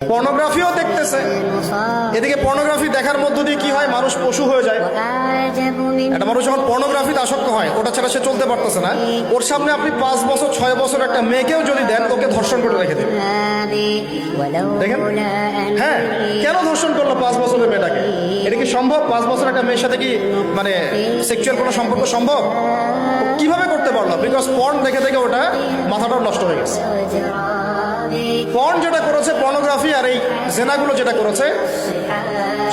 পর্নোগ্রাফিও দেখতেছে। এদিকে পর্নোগ্রাফি দেখার মধ্য দিয়ে কি হয়, মানুষ পশু হয়ে যায়। একটা মানুষ যখন পর্নোগ্রাফিতে আসক্ত হয়, ওটা ছাড়া সে চলতে পারতেছে না। ওর সামনে আপনি 5 বছর 6 বছর একটা মেয়েকেও যদি দেন, ওকে ধর্ষণ করে রেখে দেবেন। দেখেন, হ্যাঁ, কেন ধর্ষণ করলো 5 বছরের মেয়েটাকে? এটা কি সম্ভব? 5 বছর একটা মেয়ের সাথে কি মানে সেক্সুয়াল কোনো সম্পর্ক সম্ভব? কিভাবে করতে পারলো? বিকজ পর্ন দেখে দেখে ওটা মাথাটাও নষ্ট হয়ে গেছে। পর্ন যেটা করেছে, পর্নোগ্রাফি আর এই জেনাগুলো যেটা করেছে,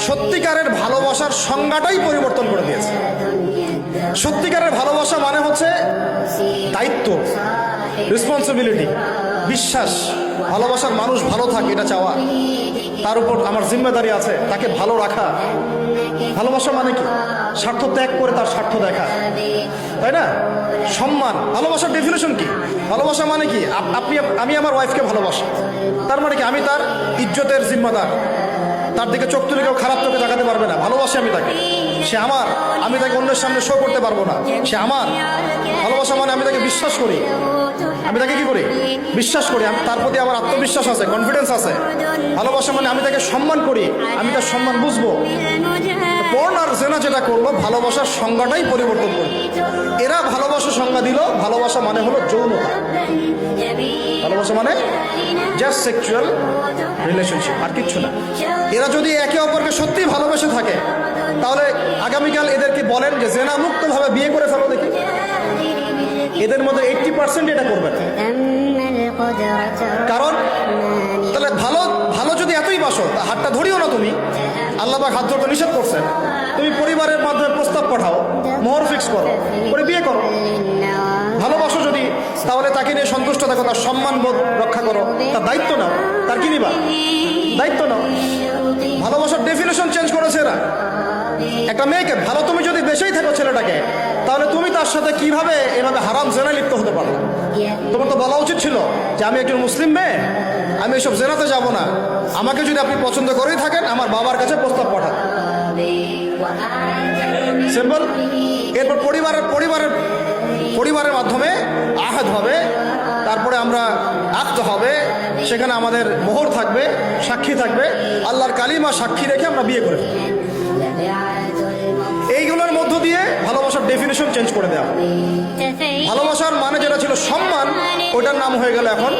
সত্যিকারের ভালোবাসার সংজ্ঞাটাই পরিবর্তন করে দিয়েছে। সত্যিকারের ভালোবাসা মানে হচ্ছে দায়িত্ব, রেসপন্সিবিলিটি, বিশ্বাস। ভালোবাসার মানুষ ভালো থাকে এটা চাওয়া, তার উপর আমার জিম্মেদারি আছে তাকে ভালো রাখা। ভালোবাসা মানে কি? স্বার্থ ত্যাগ করে তার স্বার্থ দেখা, তাই না? সম্মান। ভালোবাসার ডেফিনেশন কি? ভালোবাসা মানে কি? আমি আমার ওয়াইফকে ভালোবাসি, তার মানে কি আমি তার ইজ্জতের জিম্মাদার। তার দিকে চোখ তুলে কেউ খারাপ চোখে দেখাতে পারবে না। ভালোবাসি আমি তাকে, সে আমার, আমি তাকে অন্যের সামনে শো করতে পারবো না, সে আমার। ভালোবাসা মানে আমি তাকে বিশ্বাস করি। আমি তাকে কি করি? বিশ্বাস করি। তার প্রতি আমার আত্মবিশ্বাস আছে, কনফিডেন্স আছে। ভালোবাসা মানে আমি তাকে সম্মান করি, আমি তার সম্মান বুঝবো। পর্ন আর জেনা যেটা করলো, ভালোবাসার সংজ্ঞাটাই পরিবর্তন করলো। এরা ভালোবাসার সংজ্ঞা দিল, ভালোবাসা মানে হলো যৌনতা। ভালোবাসা মানে জাস্ট সেক্সুয়াল রিলেশনশিপ, আর কিচ্ছু না। এরা যদি একে অপরকে সত্যি ভালোবেসে থাকে, তাহলে আগামীকাল এদেরকে বলেন যে জেনা মুক্তভাবে বিয়ে করে ফেলো দেখি। এদের মধ্যে 80% এটা করবে না। কারণ তাহলে ভালো ভালো যদি এতই বাসো, হাতটা ধরিও না তুমি। আল্লাহ পাক হাত ধরতে নিষেধ করছেন। তুমি পরিবারের মাধ্যমে প্রস্তাব পাঠাও, মোহর ফিক্স করো, করে বিয়ে করো। ভালোবাসো যদি, তাহলে তাকে নিয়ে সন্তুষ্ট থাকো, তার সম্মান বোধ রক্ষা করো, তার দায়িত্ব নাও। তার কি নিবা? দায়িত্ব নাও। ভালোবাসার ডেফিনেশন চেঞ্জ করেছে এরা। একটা মেয়েকে ভালো তুমি যদি বেশেই থাকো ছেলেটাকে, তাহলে তুমি তার সাথে কিভাবে এভাবে হারাম জেনায় লিপ্ত হতে পারো? তোমার তো বলা উচিত ছিল যে আমি একজন মুসলিম মেয়ে, আমি এসব জেনাতে যাব না। আমাকে যদি আপনি পছন্দ করেই থাকেন, আমার বাবার কাছে প্রস্তাব পাঠান। সিম্পল। এরপর পরিবারের মাধ্যমে আহাদ হবে, তারপরে আমরা আক্ত হবে, সেখানে আমাদের মোহর থাকবে, সাক্ষী থাকবে, আল্লাহর কালিমা সাক্ষী রেখে আমরা বিয়ে করে ফেলব। এইগুলোর মধ্য দিয়ে ভালোবাসার ডেফিনেশন চেঞ্জ করে দেওয়া। ভালোবাসার মানে যেটা ছিল সম্মান, ওইটার নাম হয়ে গেল এখন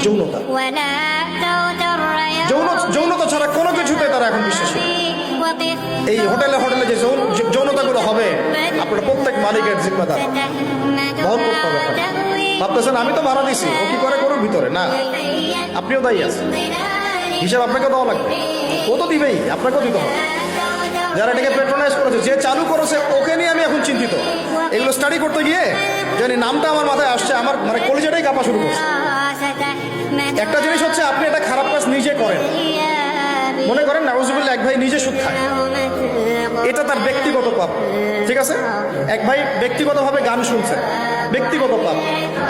যৌনতা। যৌনতা ছাড়া কোনো কিছুতে তারা এখন বিশ্বাসী। এই হোটেলে যে যৌনতাগুলো হবে, আপনারা প্রত্যেক মালিকের জিম্মাদার, বহন করতে হবে। ভাবতেছেন আমি তো ভাড়া দিছি, ও কি করে করুক ভিতরে, না, আপনিও দায়ী আছেন। হিসাব আপনাকে দেওয়া লাগবে। ও তো দিবেই, আপনাকেও দিতে হবে। যারা এটাকে প্যাট্রোনাইজ করেছে, যে চালু করেছে, ওকে নিয়ে আমি এখন চিন্তিত। এগুলো স্টাডি করতে গিয়ে জানি নামটা আমার মাথায় আসছে, আমার মানে কলিজাটাই কাঁপা শুরু করছে। একটা জিনিস হচ্ছে, আপনি একটা খারাপ কাজ নিজে করেন, মনে করেন নাউজুবিল্লাহ এক ভাই নিজে সুদ খায়, এটা তার ব্যক্তিগত পাপ, ঠিক আছে? এক ভাই ব্যক্তিগতভাবে গান শুনছে, ব্যক্তিগত পাপ।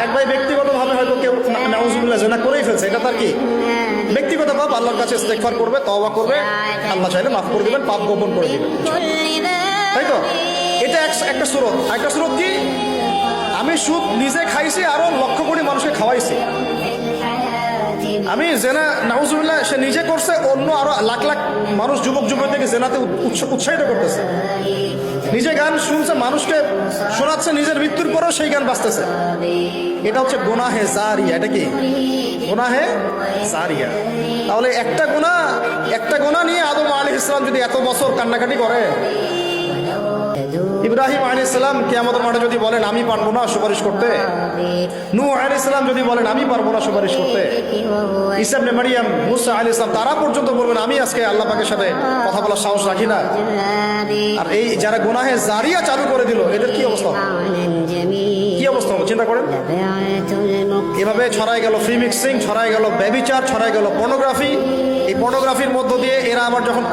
এক ভাই ব্যক্তিগতভাবে হয়তো কেউ নাউজুবিল্লাহ জিনা করেই ফেলছে, এটা তার কি ব্যক্তিগত পাপ। আল্লাহর কাছে ইস্তেগফার করবে, তওবা করবে, আল্লাহ চাইলে মাফ করে দিবেন, পাপ গোপন করে দিবেন, তাই তো? এটা একটা সুরত। একটা সুরত কি? আমি সুদ নিজে খাইছি, আরো লক্ষ কোটি মানুষকে খাওয়াইছি। আমি জেনা নাউজুবিল্লাহ সে নিজে করছে, অন্য আরো লাখ লাখ মানুষ, যুবক যুবতীকে জেনাতে উৎসাহিত করতেছে। নিজে গান শুনছে, মানুষকে শোনাচ্ছে, নিজের মৃত্যুর পরেও সেই গান বাজতেছে। এটা হচ্ছে গুনাহে জারিয়া। এটা কি? গুনাহে জারিয়া। তাহলে একটা গুনাহ নিয়ে আদম আলাইহিস সালাম যদি এত বছর কান্নাকাটি করে, ইব্রাহিম আলাইহিস সালাম কিয়ামতের মাঠে যদি বলেন আমি পারবো না সুপারিশ করতে, নূহ আলাইহিস সালাম যদি বলেন আমি পারবো না সুপারিশ করতে, ঈসা ইবনে মারইয়াম, মুসা আলাইহিস সালাম তারা পর্যন্ত বলবেন আমি আজকে আল্লাহ পাকের সাথে কথা বলার সাহস রাখি না। আর এই যারা গুনাহে জারিয়া চালু করে দিল, এদের কি অবস্থা হবে? কি অবস্থা হবে চিন্তা করেন। এভাবে ছড়াই গেল ফ্রি মিক্সিং, ছড়াই গেল ব্যভিচার, ছড়াই গেল পর্নোগ্রাফি। এই পর্নোগ্রাফির মধ্য দিয়ে এরা আবার যখন